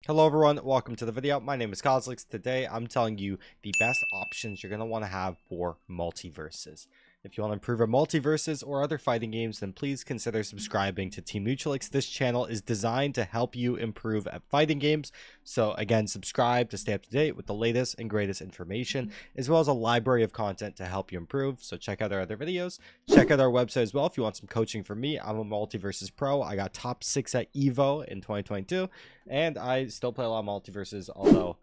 Hello everyone, welcome to the video. My name is Cosolix. Today I'm telling you the best options you're going to want to have for MultiVersus. If you want to improve your MultiVersus or other fighting games, then please consider subscribing to Team Neutralix. This channel is designed to help you improve at fighting games. So again, subscribe to stay up to date with the latest and greatest information, as well as a library of content to help you improve. So check out our other videos. Check out our website as well if you want some coaching from me. I'm a MultiVersus pro. I got top 6 at EVO in 2022. And I still play a lot of MultiVersus, although,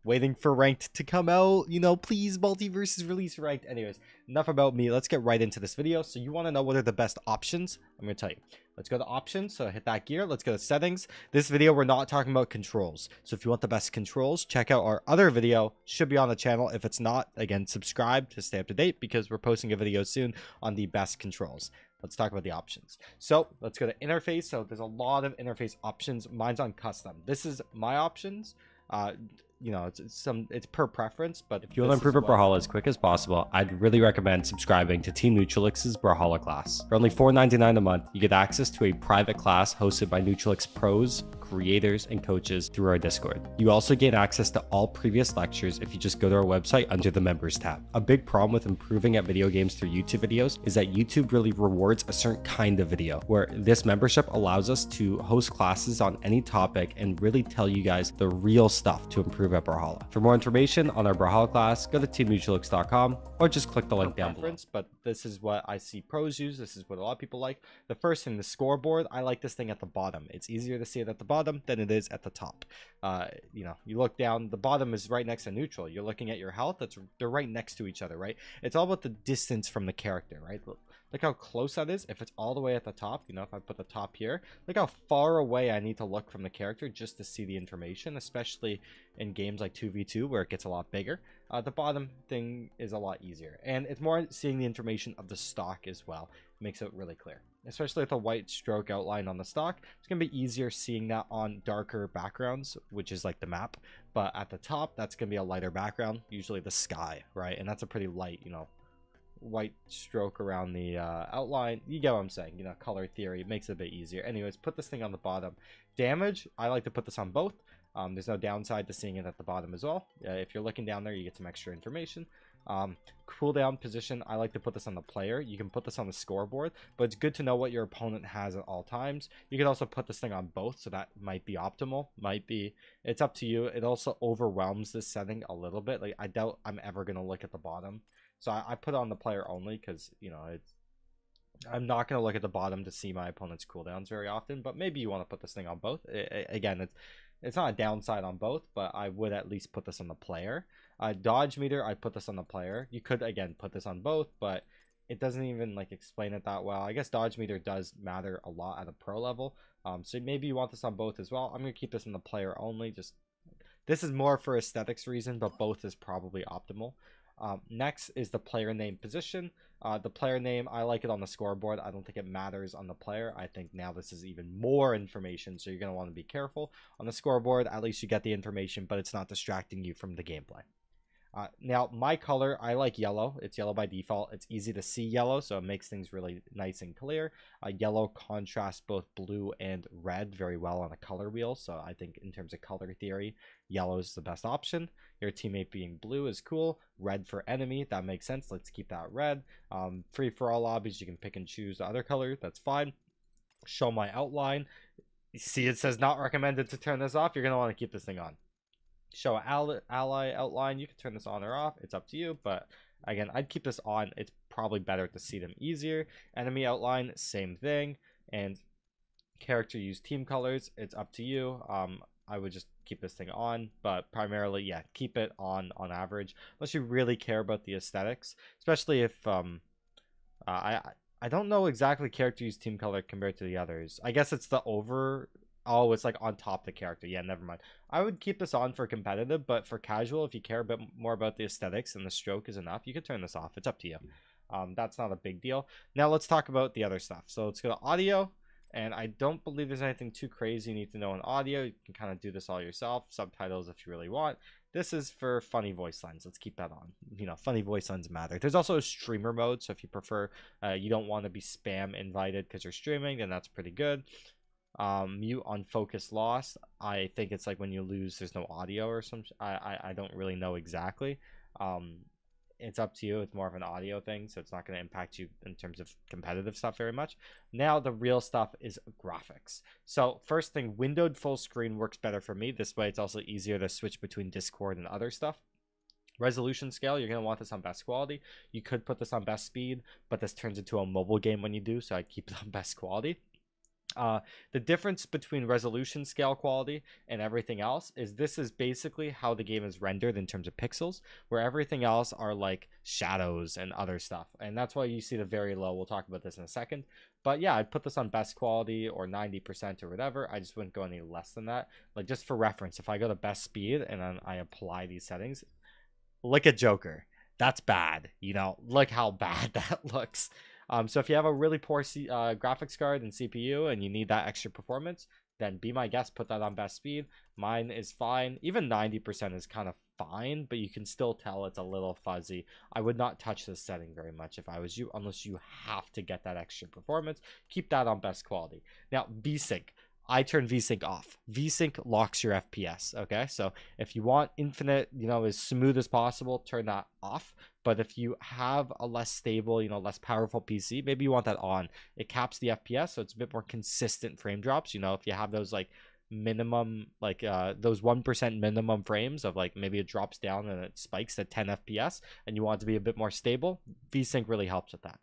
waiting for ranked to come out. Please, MultiVersus release ranked. Anyways, enough about me. Let's get right into this video. So you want to know what are the best options? I'm going to tell you. Let's go to options. So hit that gear. Let's go to settings. This video, we're not talking about controls. So if you want the best controls, check out our other video. Should be on the channel. If it's not, again, subscribe to stay up to date because we're posting a video soon on the best controls. Let's talk about the options. So let's go to interface. So there's a lot of interface options. Mine's on custom. This is my options. It's per preference, but if you want to improve your Brawlhalla as quick as possible, I'd really recommend subscribing to Team Neutralix's Brawlhalla class. For only $4.99 a month, you get access to a private class hosted by Neutralix pros, creators, and coaches through our Discord. You also gain access to all previous lectures if you just go to our website under the members tab. A big problem with improving at video games through YouTube videos is that YouTube really rewards a certain kind of video, where this membership allows us to host classes on any topic and really tell you guys the real stuff to improve at Brawlhalla. For more information on our Brawlhalla class, go to teamneutralix.com or just click the link down below. But this is what I see pros use. This is what a lot of people like. The first thing, the scoreboard, I like this thing at the bottom. It's easier to see it at the bottom than it is at the top. You look down, the bottom is right next to neutral. You're looking at your health. They're right next to each other, right? It's all about the distance from the character, right? Look how close that is. If it's all the way at the top, if I put the top here, look how far away I need to look from the character just to see the information, especially in games like 2v2 where it gets a lot bigger. The bottom thing is a lot easier, and it's more seeing the information of the stock as well. It makes it really clear, especially with a white stroke outline on the stock. It's gonna be easier seeing that on darker backgrounds, which is like the map, but at the top that's gonna be a lighter background, usually the sky, right? And that's a pretty light, white stroke around the outline. You get what I'm saying. Color theory makes it a bit easier. Anyways, put this thing on the bottom. Damage, I like to put this on both. There's no downside to seeing it at the bottom as well. If you're looking down there, you get some extra information. Cooldown position, I like to put this on the player. You can put this on the scoreboard, but it's good to know what your opponent has at all times. You can also put this thing on both, so that might be optimal. Might be. It's up to you. It also overwhelms this setting a little bit. Like, I doubt I'm ever going to look at the bottom. So I put it on the player only because, I'm not going to look at the bottom to see my opponent's cooldowns very often, but maybe you want to put this thing on both. Again, it's not a downside on both, but I would at least put this on the player. Dodge meter, I put this on the player. You could, again, put this on both, but it doesn't even explain it that well. I guess dodge meter does matter a lot at a pro level. So maybe you want this on both as well. I'm going to keep this on the player only. This is more for aesthetics reason, but both is probably optimal. Next is the player name position. The player name, I like it on the scoreboard. I don't think it matters on the player. I think now this is even more information, so you're going to want to be careful. On the scoreboard, at least you get the information, but it's not distracting you from the gameplay. Now, my color, I like yellow. It's yellow by default. It's easy to see yellow, so it makes things really nice and clear. Yellow contrasts both blue and red very well on a color wheel, so I think in terms of color theory, yellow is the best option. Your teammate being blue is cool. Red for enemy, that makes sense. Let's keep that red. Free for all lobbies, you can pick and choose the other color. That's fine. Show my outline. You see it says not recommended to turn this off. You're going to want to keep this thing on. Show ally outline, you can turn this on or off, it's up to you, but again, I'd keep this on. It's probably better to see them easier. Enemy outline, same thing. And character use team colors, it's up to you. I would just keep this thing on, but primarily, yeah, keep it on average, unless you really care about the aesthetics, especially if I don't know exactly character use team color compared to the others. I guess it's the over. Oh, it's on top of the character. Yeah, never mind. I would keep this on for competitive, but for casual, if you care a bit more about the aesthetics and the stroke is enough, you could turn this off. It's up to you. That's not a big deal. Now let's talk about the other stuff. So let's go to audio, and I don't believe there's anything too crazy you need to know in audio. You can kind of do this all yourself. Subtitles if you really want. This is for funny voice lines. Let's keep that on. Funny voice lines matter. There's also a streamer mode, so if you prefer, you don't want to be spam invited because you're streaming, then that's pretty good. Mute on focus loss. I think it's like when you lose, there's no audio or some. I don't really know exactly. It's up to you. It's more of an audio thing, so it's not going to impact you in terms of competitive stuff very much. Now the real stuff is graphics. So first thing, windowed full screen works better for me. This way it's also easier to switch between Discord and other stuff. Resolution scale, you're going to want this on best quality. You could put this on best speed, but this turns into a mobile game when you do, so I keep it on best quality. The difference between resolution scale quality and everything else is this is basically how the game is rendered in terms of pixels, where everything else are like shadows and other stuff. And that's why you see the very low. We'll talk about this in a second. But yeah, I'd put this on best quality or 90% or whatever. I just wouldn't go any less than that. Like just for reference, if I go to best speed and then I apply these settings, look at Joker. That's bad. You know, look how bad that looks. So if you have a really poor graphics card and CPU and you need that extra performance, then be my guest, put that on best speed. Mine is fine. Even 90% is kind of fine, but you can still tell it's a little fuzzy. I would not touch this setting very much if I was you, unless you have to get that extra performance. Keep that on best quality. Now, VSync. I turn VSync off. VSync locks your FPS, okay? So if you want infinite, you know, as smooth as possible, turn that off. But if you have a less stable, you know, less powerful PC, maybe you want that on. It caps the FPS, so it's a bit more consistent frame drops. You know, if you have those like minimum, like those 1% minimum frames of like maybe it drops down and it spikes at 10 FPS and you want it to be a bit more stable, VSync really helps with that.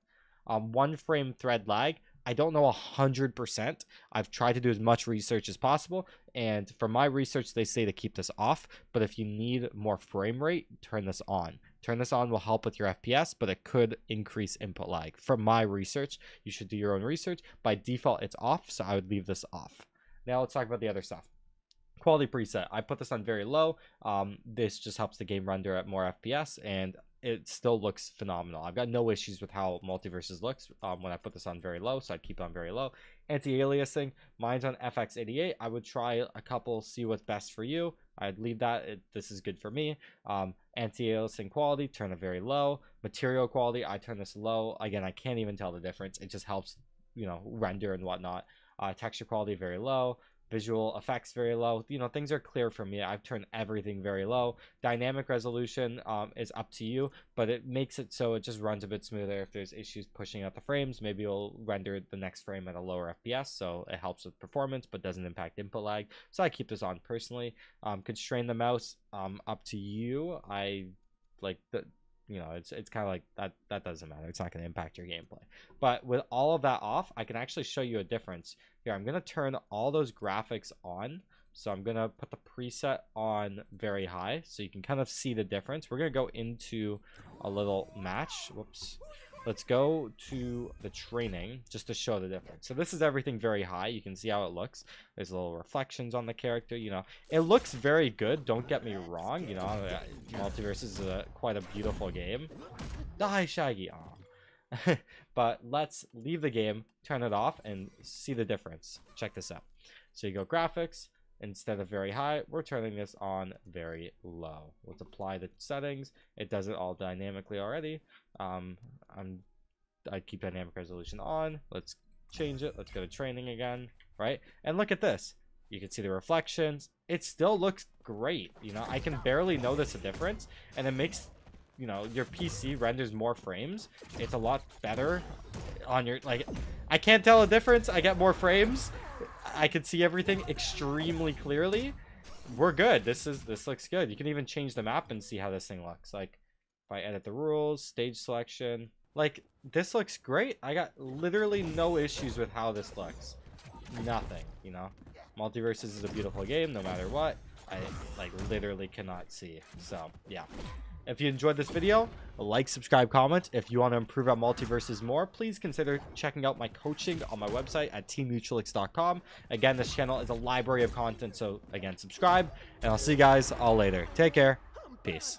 1 frame thread lag, I don't know 100%. I've tried to do as much research as possible, and from my research, they say to keep this off. But if you need more frame rate, turn this on. Turn this on will help with your FPS, but it could increase input lag. From my research, you should do your own research. By default, it's off, so I would leave this off. Now let's talk about the other stuff. Quality preset. I put this on very low. This just helps the game render at more FPS, and it still looks phenomenal. I've got no issues with how MultiVersus looks when I put this on very low, so I'd keep it on very low. Anti-aliasing, mine's on FX88. I would try a couple, see what's best for you. I'd leave that. This is good for me. Anti-aliasing quality, turn it very low. Material quality, I turn this low. Again, I can't even tell the difference. It just helps, you know, render and whatnot. Texture quality, very low. Visual effects very low. You know, things are clear for me. I've turned everything very low. Dynamic resolution is up to you, but it makes it so it just runs a bit smoother. If there's issues pushing out the frames, maybe you'll render the next frame at a lower FPS, so it helps with performance but doesn't impact input lag. So I keep this on personally. Constrain the mouse, up to you. I like the, you know, it's kind of like that doesn't matter. It's not going to impact your gameplay. But with all of that off, I can actually show you a difference. Here, I'm going to turn all those graphics on. So I'm going to put the preset on very high so you can kind of see the difference. We're going to go into a little match. Whoops. Let's go to the training just to show the difference. So this is everything very high. You can see how it looks. There's little reflections on the character. You know, it looks very good. Don't get me wrong. You know, MultiVersus is quite a beautiful game. Die, Shaggy. Oh. But let's leave the game, turn it off, and see the difference. Check this out. So you go graphics. Instead of very high, we're turning this on very low. Let's apply the settings. It does it all dynamically already. I'd keep dynamic resolution on. Let's change it. Let's go to training again, right? And look at this. You can see the reflections. It still looks great. You know, I can barely notice a difference, and it makes, you know, your PC renders more frames. It's a lot better on your, like, I can't tell a difference. I get more frames. I can see everything extremely clearly. We're good. This looks good. You can even change the map and see how this thing looks. Like, if I edit the rules, stage selection, like, this looks great. I got literally no issues with how this looks. Nothing, you know. MultiVersus is a beautiful game no matter what. I, like, literally cannot see. So, yeah. If you enjoyed this video, like, subscribe, comment. If you want to improve at MultiVersus more, please consider checking out my coaching on my website at teamneutralix.com. Again, this channel is a library of content, so again, subscribe, and I'll see you guys all later. Take care. Peace.